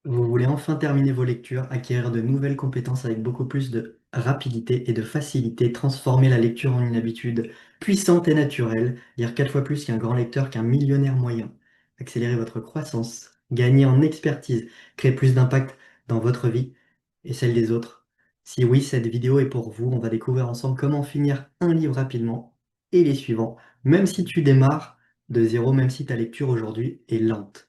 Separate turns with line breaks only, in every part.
Vous voulez enfin terminer vos lectures, acquérir de nouvelles compétences avec beaucoup plus de rapidité et de facilité, transformer la lecture en une habitude puissante et naturelle, lire 4 fois plus qu'un grand lecteur, qu'un millionnaire moyen, accélérer votre croissance, gagner en expertise, créer plus d'impact dans votre vie et celle des autres. Si oui, cette vidéo est pour vous. On va découvrir ensemble comment finir un livre rapidement et les suivants, même si tu démarres de zéro, même si ta lecture aujourd'hui est lente.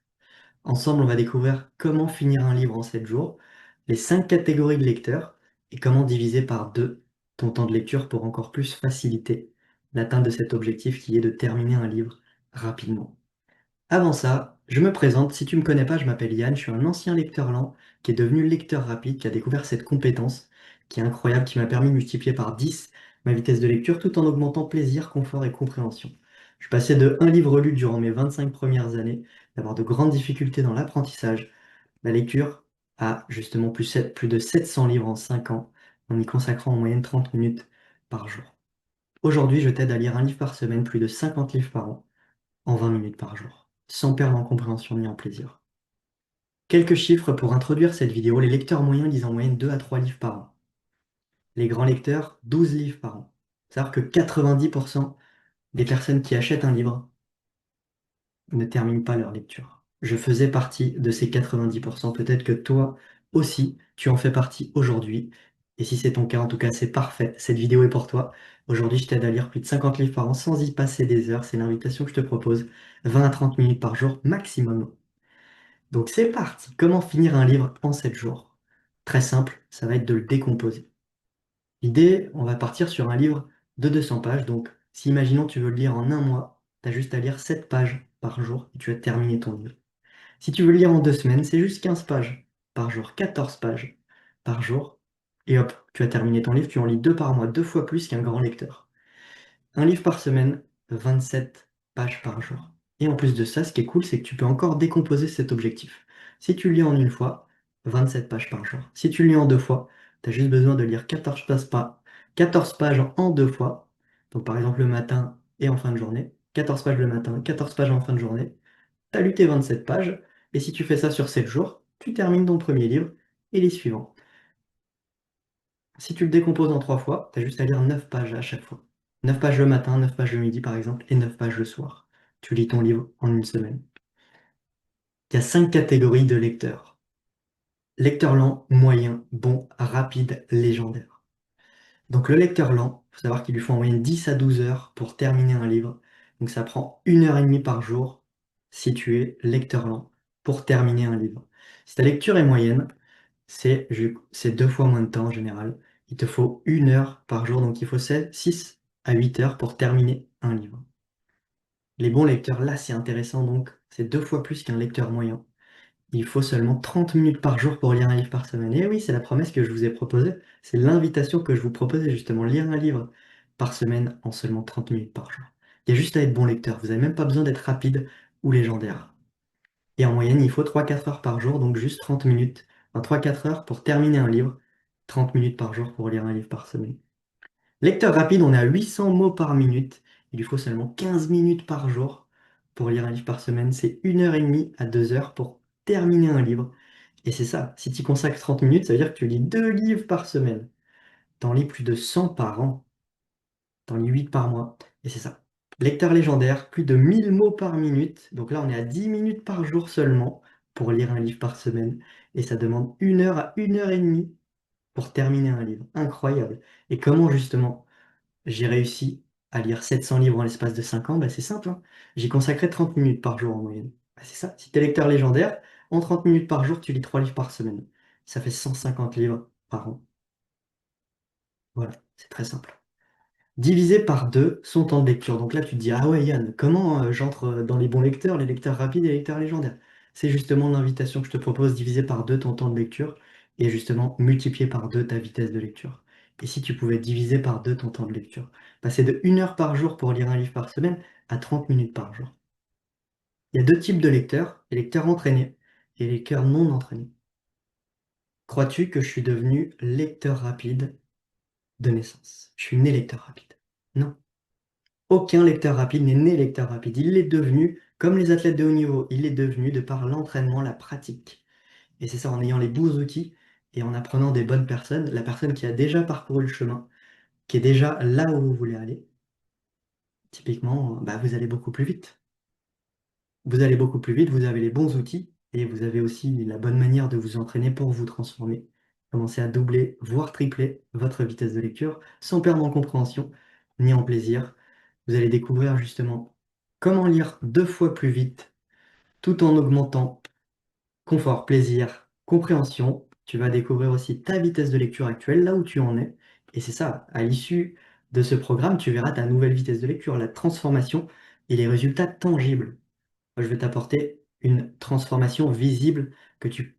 Ensemble, on va découvrir comment finir un livre en 7 jours, les 5 catégories de lecteurs et comment diviser par 2 ton temps de lecture pour encore plus faciliter l'atteinte de cet objectif qui est de terminer un livre rapidement. Avant ça, je me présente, si tu ne me connais pas, je m'appelle Yann, je suis un ancien lecteur lent qui est devenu lecteur rapide, qui a découvert cette compétence qui est incroyable, qui m'a permis de multiplier par 10 ma vitesse de lecture tout en augmentant plaisir, confort et compréhension. Je suis passé de un livre lu durant mes 25 premières années, d'avoir de grandes difficultés dans l'apprentissage, la lecture, à justement plus de 700 livres en 5 ans, en y consacrant en moyenne 30 minutes par jour. Aujourd'hui, je t'aide à lire un livre par semaine, plus de 50 livres par an en 20 minutes par jour, sans perdre en compréhension ni en plaisir. Quelques chiffres pour introduire cette vidéo. Les lecteurs moyens lisent en moyenne 2 à 3 livres par an. Les grands lecteurs, 12 livres par an. C'est-à-dire que 90% des personnes qui achètent un livre ne terminent pas leur lecture. Je faisais partie de ces 90%. Peut-être que toi aussi, tu en fais partie aujourd'hui. Et si c'est ton cas, en tout cas, c'est parfait. Cette vidéo est pour toi. Aujourd'hui, je t'aide à lire plus de 50 livres par an sans y passer des heures. C'est l'invitation que je te propose. 20 à 30 minutes par jour maximum. Donc c'est parti. Comment finir un livre en 7 jours? Très simple, ça va être de le décomposer. L'idée, on va partir sur un livre de 200 pages. Donc si imaginons tu veux le lire en un mois, tu as juste à lire 7 pages par jour et tu as terminé ton livre. Si tu veux le lire en 2 semaines, c'est juste 15 pages par jour, 14 pages par jour. Et hop, tu as terminé ton livre, tu en lis 2 par mois, 2 fois plus qu'un grand lecteur. Un livre par semaine, 27 pages par jour. Et en plus de ça, ce qui est cool, c'est que tu peux encore décomposer cet objectif. Si tu lis en une fois, 27 pages par jour. Si tu lis en 2 fois, tu as juste besoin de lire 14 pages en 2 fois. Donc par exemple le matin et en fin de journée. 14 pages le matin, 14 pages en fin de journée. Tu as lu tes 27 pages. Et si tu fais ça sur 7 jours, tu termines ton premier livre et les suivants. Si tu le décomposes en 3 fois, tu as juste à lire 9 pages à chaque fois. 9 pages le matin, 9 pages le midi par exemple, et 9 pages le soir. Tu lis ton livre en une semaine. Il y a 5 catégories de lecteurs. Lecteur lent, moyen, bon, rapide, légendaire. Donc le lecteur lent, il faut savoir qu'il lui faut en moyenne 10 à 12 heures pour terminer un livre. Donc ça prend 1 heure et demie par jour si tu es lecteur lent pour terminer un livre. Si ta lecture est moyenne, c'est 2 fois moins de temps en général. Il te faut 1 heure par jour, donc il faut 6 à 8 heures pour terminer un livre. Les bons lecteurs, là c'est intéressant, donc c'est 2 fois plus qu'un lecteur moyen. Il faut seulement 30 minutes par jour pour lire un livre par semaine. Et oui, c'est la promesse que je vous ai proposée. C'est l'invitation que je vous proposais justement, lire un livre par semaine en seulement 30 minutes par jour. Il y a juste à être bon lecteur, vous n'avez même pas besoin d'être rapide ou légendaire. Et en moyenne, il faut 3 à 4 heures par jour, donc juste 30 minutes. Enfin, 3 à 4 heures pour terminer un livre, 30 minutes par jour pour lire un livre par semaine. Lecteur rapide, on est à 800 mots par minute. Il lui faut seulement 15 minutes par jour pour lire un livre par semaine. C'est 1 heure et demie à 2 heures pour terminer un livre. Et c'est ça, si tu consacres 30 minutes, ça veut dire que tu lis 2 livres par semaine. T'en lis plus de 100 par an. T'en lis 8 par mois. Et c'est ça. Lecteur légendaire, plus de 1000 mots par minute. Donc là, on est à 10 minutes par jour seulement pour lire un livre par semaine. Et ça demande 1 heure à 1 heure et demie pour terminer un livre. Incroyable. Et comment justement j'ai réussi à lire 700 livres en l'espace de 5 ans? Bah, c'est simple, hein. J'ai consacré 30 minutes par jour en moyenne. Bah, c'est ça. Si tu es lecteur légendaire, en 30 minutes par jour, tu lis 3 livres par semaine. Ça fait 150 livres par an. Voilà, c'est très simple. Diviser par 2 son temps de lecture. Donc là, tu te dis, ah ouais, Yann, comment j'entre dans les bons lecteurs, les lecteurs rapides et les lecteurs légendaires? C'est justement l'invitation que je te propose, diviser par 2 ton temps de lecture et justement multiplier par 2 ta vitesse de lecture. Et si tu pouvais diviser par 2 ton temps de lecture, passer de 1 heure par jour pour lire un livre par semaine à 30 minutes par jour. Il y a 2 types de lecteurs, les lecteurs entraînés et les lecteurs non entraînés. Crois-tu que je suis devenu lecteur rapide de naissance? Je suis né lecteur rapide. Non. Aucun lecteur rapide n'est né lecteur rapide. Il l'est devenu, comme les athlètes de haut niveau, il est devenu de par l'entraînement, la pratique. Et c'est ça, en ayant les bons outils et en apprenant des bonnes personnes, la personne qui a déjà parcouru le chemin, qui est déjà là où vous voulez aller, typiquement, bah, vous allez beaucoup plus vite. Vous allez beaucoup plus vite, vous avez les bons outils et vous avez aussi la bonne manière de vous entraîner pour vous transformer. Commencez à doubler, voire tripler votre vitesse de lecture sans perdre en compréhension ni en plaisir. Vous allez découvrir justement comment lire 2 fois plus vite tout en augmentant confort, plaisir, compréhension. Tu vas découvrir aussi ta vitesse de lecture actuelle, là où tu en es. Et c'est ça, à l'issue de ce programme, tu verras ta nouvelle vitesse de lecture, la transformation et les résultats tangibles. Moi, je vais t'apporter une transformation visible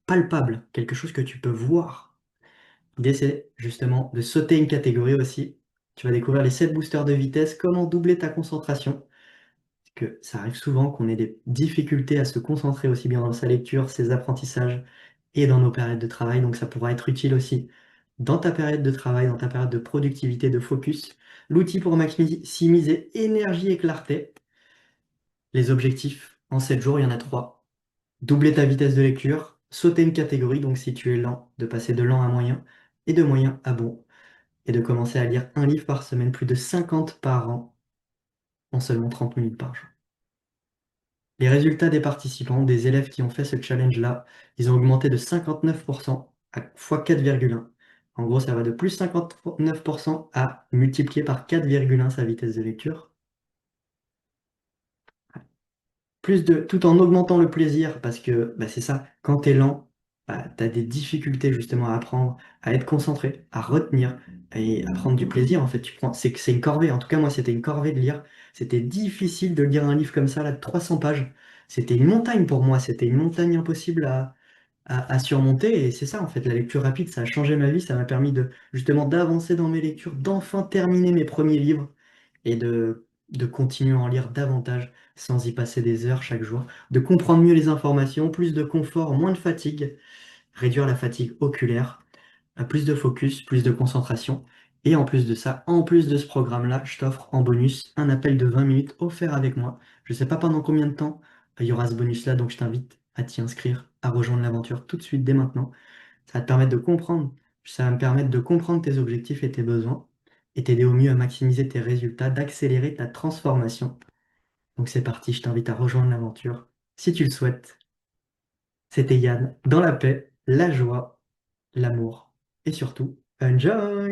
palpable, quelque chose que tu peux voir. L'idée, c'est justement de sauter une catégorie aussi. Tu vas découvrir les 7 boosters de vitesse, comment doubler ta concentration. Parce que ça arrive souvent qu'on ait des difficultés à se concentrer aussi bien dans sa lecture, ses apprentissages et dans nos périodes de travail. Donc ça pourra être utile aussi dans ta période de travail, dans ta période de productivité, de focus. L'outil pour maximiser énergie et clarté. Les objectifs en 7 jours, il y en a 3. Doubler ta vitesse de lecture, sauter une catégorie, donc si tu es lent, de passer de lent à moyen, et de moyen à bon, et de commencer à lire un livre par semaine, plus de 50 par an, en seulement 30 minutes par jour. Les résultats des participants, des élèves qui ont fait ce challenge-là, ils ont augmenté de 59% à fois 4,1. En gros, ça va de plus 59% à multiplier par 4,1 sa vitesse de lecture. Tout en augmentant le plaisir, parce que bah, c'est ça, quand tu es lent, bah, tu as des difficultés justement à apprendre, à être concentré, à retenir et à prendre du plaisir. En fait, c'est une corvée. En tout cas, moi, c'était une corvée de lire. C'était difficile de lire un livre comme ça, là, de 300 pages. C'était une montagne pour moi, c'était une montagne impossible à surmonter. Et c'est ça, en fait, la lecture rapide, ça a changé ma vie, ça m'a permis de justement d'avancer dans mes lectures, d'enfin terminer mes premiers livres et de continuer à en lire davantage sans y passer des heures chaque jour, de comprendre mieux les informations, plus de confort, moins de fatigue, réduire la fatigue oculaire, plus de focus, plus de concentration. Et en plus de ça, en plus de ce programme-là, je t'offre en bonus un appel de 20 minutes offert avec moi. Je ne sais pas pendant combien de temps il y aura ce bonus-là, donc je t'invite à t'y inscrire, à rejoindre l'aventure tout de suite, dès maintenant. Ça va te permettre de comprendre, ça va me permettre de comprendre tes objectifs et tes besoins et t'aider au mieux à maximiser tes résultats, d'accélérer ta transformation. Donc c'est parti, je t'invite à rejoindre l'aventure. Si tu le souhaites, c'était Yann, dans la paix, la joie, l'amour et surtout, enjoy!